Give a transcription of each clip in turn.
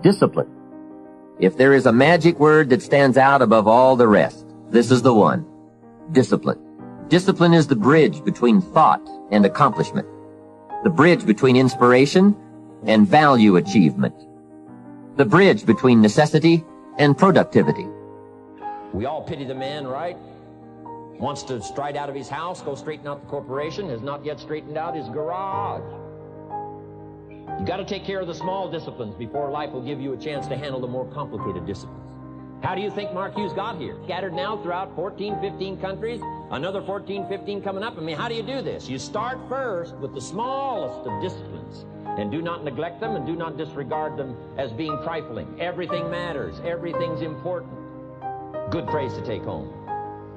discipline. If there is a magic word that stands out above all the rest, this is the one: discipline. Discipline is the bridge between thought and accomplishment, the bridge between inspiration and value achievement, the bridge between necessity and productivity. We all pity the man, right? Wants to stride out of his house, go straighten out the corporation, has not yet straightened out his garage. You got to take care of the small disciplines before life will give you a chance to handle the more complicated disciplines. How do you think Mark Hughes got here? Scattered now throughout 14, 15 countries, another 14, 15 coming up. I mean, how do you do this? You start first with the smallest of disciplines, and do not neglect them and do not disregard them as being trifling. Everything matters. Everything's important. Good phrase to take home.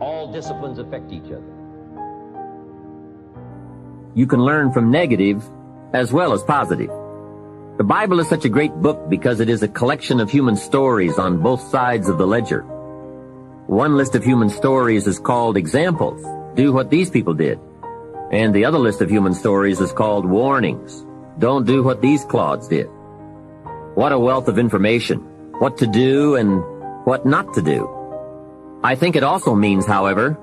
All disciplines affect each other. You can learn from negative as well as positive. The Bible is such a great book because it is a collection of human stories on both sides of the ledger. One list of human stories is called examples. Do what these people did. And the other list of human stories is called warnings. Don't do what these clods did. What a wealth of information. What to do and what not to do. I think it also means, however,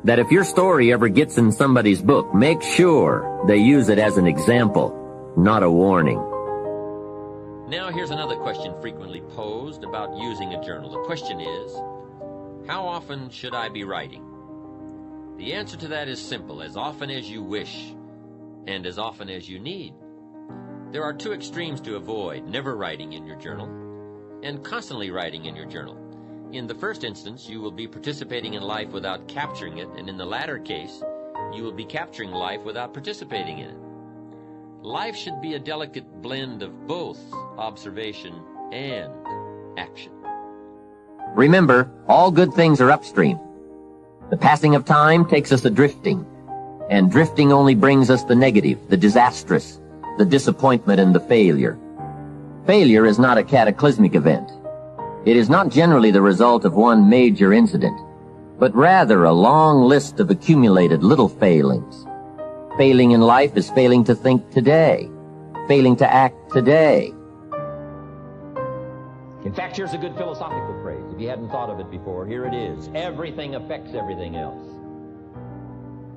that if your story ever gets in somebody's book, make sure they use it as an example, not a warning. Now here's another question frequently posed about using a journal. The question is, how often should I be writing? The answer to that is simple: as often as you wish and as often as you need. There are two extremes to avoid: never writing in your journal and constantly writing in your journal. In the first instance, you will be participating in life without capturing it, and in the latter case, you will be capturing life without participating in it. Life should be a delicate blend of both observation and action. Remember, all good things are upstream. The passing of time takes us a-drifting, and drifting only brings us the negative, the disastrous, the disappointment, and the failure. Failure is not a cataclysmic event. It is not generally the result of one major incident, but rather a long list of accumulated little failings. Failing in life is failing to think today, failing to act today. In fact, here's a good philosophical phrase. If you hadn't thought of it before, here it is: everything affects everything else.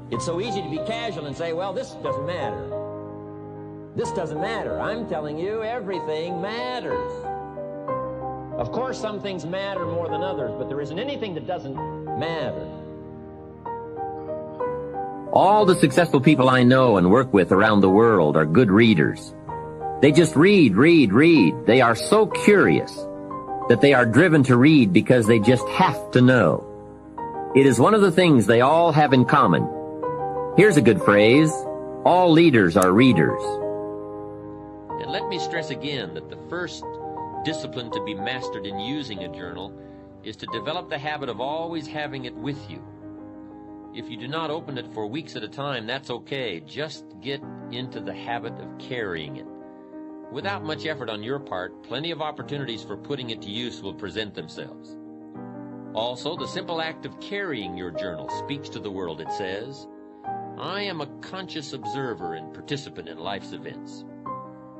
It's so easy to be casual and say, well, this doesn't matter. This doesn't matter. I'm telling you, everything matters. Of course, some things matter more than others, but there isn't anything that doesn't matter. All the successful people I know and work with around the world are good readers. They just read. They are so curious that they are driven to read because they just have to know. It is one of the things they all have in common. Here's a good phrase: all leaders are readers. And let me stress again that the first discipline to be mastered in using a journal is to develop the habit of always having it with you. If you do not open it for weeks at a time, that's okay. Just get into the habit of carrying it. Without much effort on your part, plenty of opportunities for putting it to use will present themselves. Also, the simple act of carrying your journal speaks to the world. It says, I am a conscious observer and participant in life's events.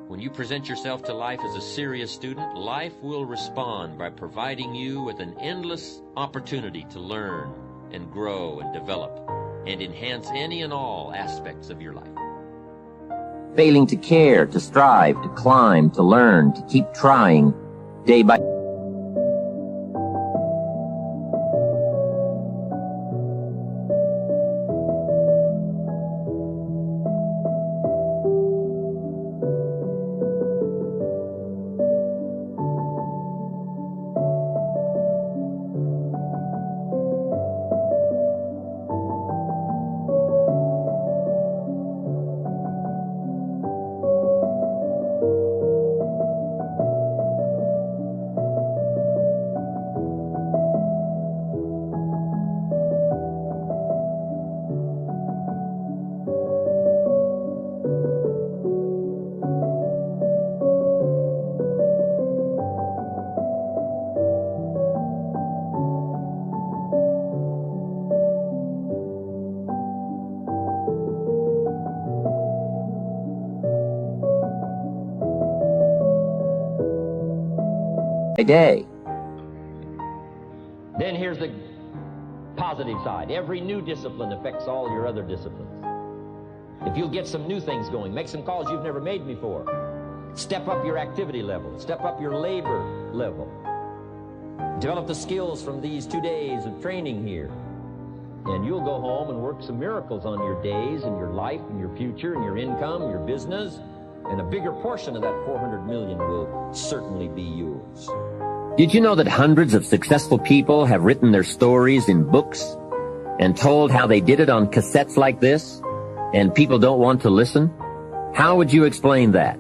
When you present yourself to life as a serious student, life will respond by providing you with an endless opportunity to learn and grow and develop and enhance any and all aspects of your life. Failing to care, to strive, to climb, to learn, to keep trying, day by day. day. Then here's the positive side. Every new discipline affects all your other disciplines. If you'll get some new things going, make some calls you've never made before, step up your activity level, step up your labor level, develop the skills from these 2 days of training here, and you'll go home and work some miracles on your days and your life and your future and your income, your business, and a bigger portion of that 400 million will certainly be yours. Did you know that hundreds of successful people have written their stories in books and told how they did it on cassettes like this, and people don't want to listen? How would you explain that?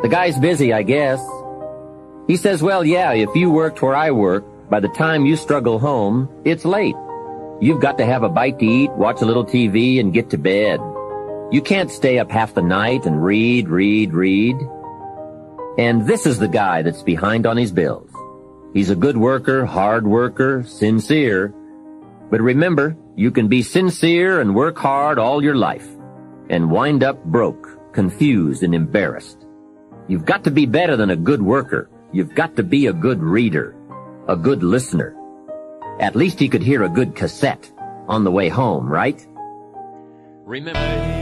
The guy's busy, I guess. He says, well, yeah, if you worked where I work, by the time you struggle home, it's late. You've got to have a bite to eat, watch a little TV, and get to bed. You can't stay up half the night and read. And this is the guy that's behind on his bills. He's a good worker, hard worker, sincere. But remember, you can be sincere and work hard all your life and wind up broke, confused, and embarrassed. You've got to be better than a good worker. You've got to be a good reader, a good listener. At least he could hear a good cassette on the way home, right? Remember,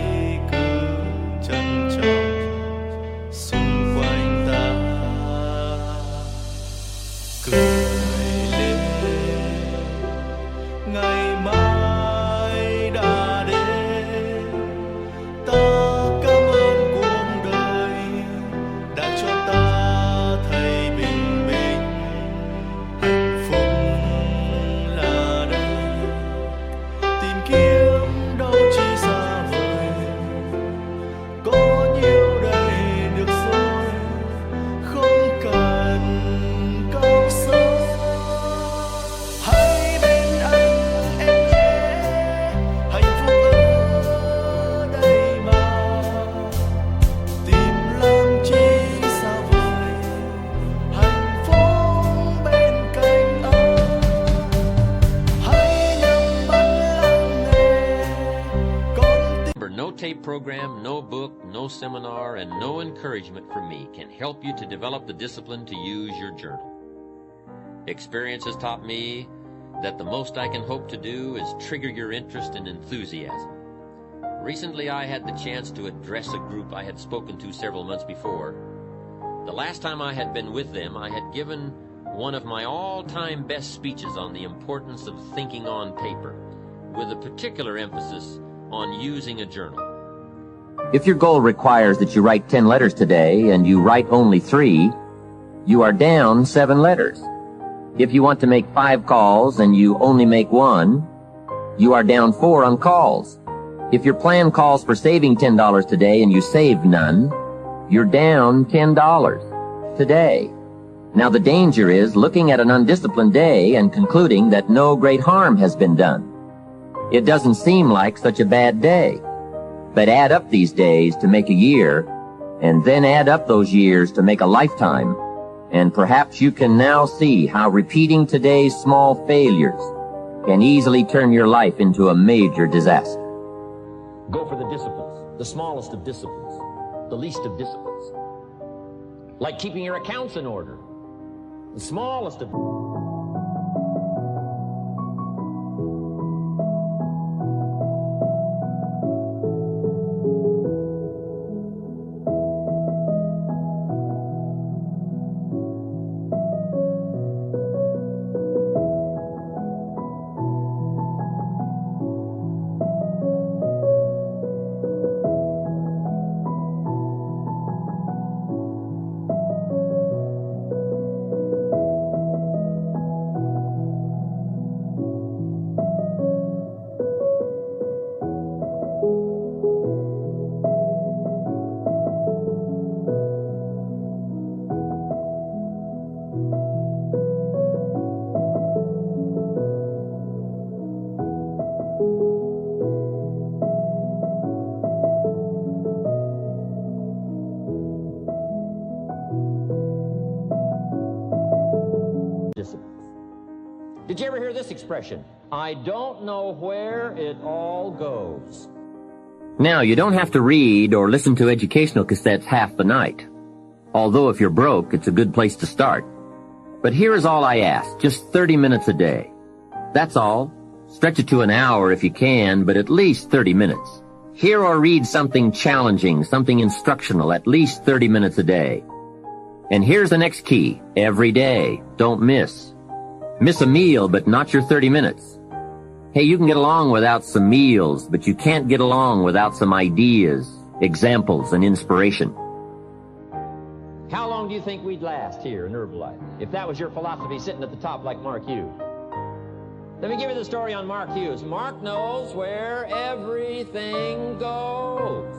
no tape program, no book, no seminar, and no encouragement from me can help you to develop the discipline to use your journal. Experience has taught me that the most I can hope to do is trigger your interest and enthusiasm. Recently, I had the chance to address a group I had spoken to several months before. The last time I had been with them, I had given one of my all-time best speeches on the importance of thinking on paper, with a particular emphasis on using a journal. If your goal requires that you write 10 letters today and you write only 3, you are down 7 letters. If you want to make 5 calls and you only make 1, you are down 4 on calls. If your plan calls for saving $10 today and you save none, you're down $10 today. Now the danger is looking at an undisciplined day and concluding that no great harm has been done. It doesn't seem like such a bad day. But add up these days to make a year, and then add up those years to make a lifetime, and perhaps you can now see how repeating today's small failures can easily turn your life into a major disaster. Go for the disciplines, the smallest of disciplines, the least of disciplines. Like keeping your accounts in order, the smallest of Did you ever hear this expression? I don't know where it all goes. Now, you don't have to read or listen to educational cassettes half the night. Although if you're broke, it's a good place to start. But here is all I ask, just 30 minutes a day. That's all. Stretch it to an hour if you can, but at least 30 minutes. Hear or read something challenging, something instructional, at least 30 minutes a day. And here's the next key. Every day. Don't miss. Miss a meal, but not your 30 minutes. Hey, you can get along without some meals, but you can't get along without some ideas, examples, and inspiration. How long do you think we'd last here in Herbalife if that was your philosophy sitting at the top like Mark Hughes? Let me give you the story on Mark Hughes. Mark knows where everything goes.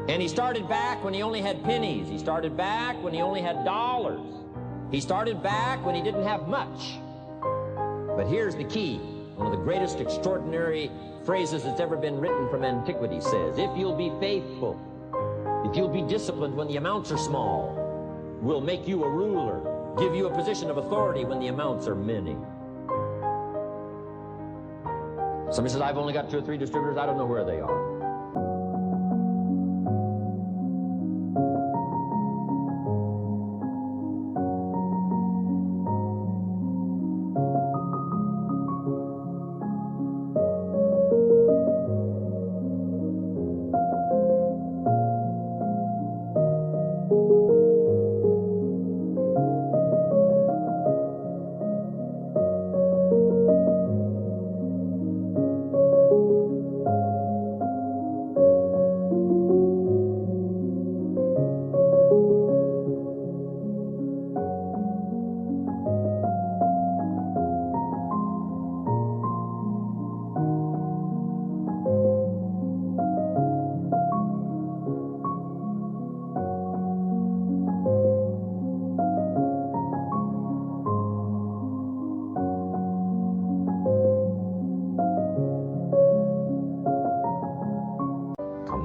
And he started back when he only had pennies. He started back when he only had dollars. He started back when he didn't have much. But here's the key. One of the greatest extraordinary phrases that's ever been written from antiquity says, if you'll be faithful, if you'll be disciplined when the amounts are small, we'll make you a ruler, give you a position of authority when the amounts are many. Somebody says, I've only got 2 or 3 distributors, I don't know where they are.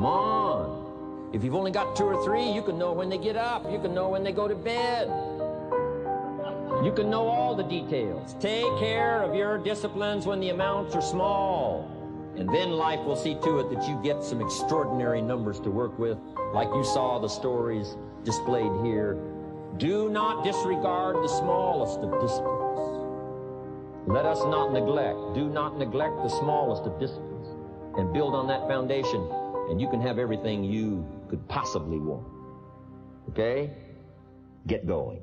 Come on. If you've only got 2 or 3, you can know when they get up. You can know when they go to bed. You can know all the details. Take care of your disciplines when the amounts are small. And then life will see to it that you get some extraordinary numbers to work with, like you saw the stories displayed here. Do not disregard the smallest of disciplines. Let us not neglect. Do not neglect the smallest of disciplines. And build on that foundation, and you can have everything you could possibly want. Okay? Get going.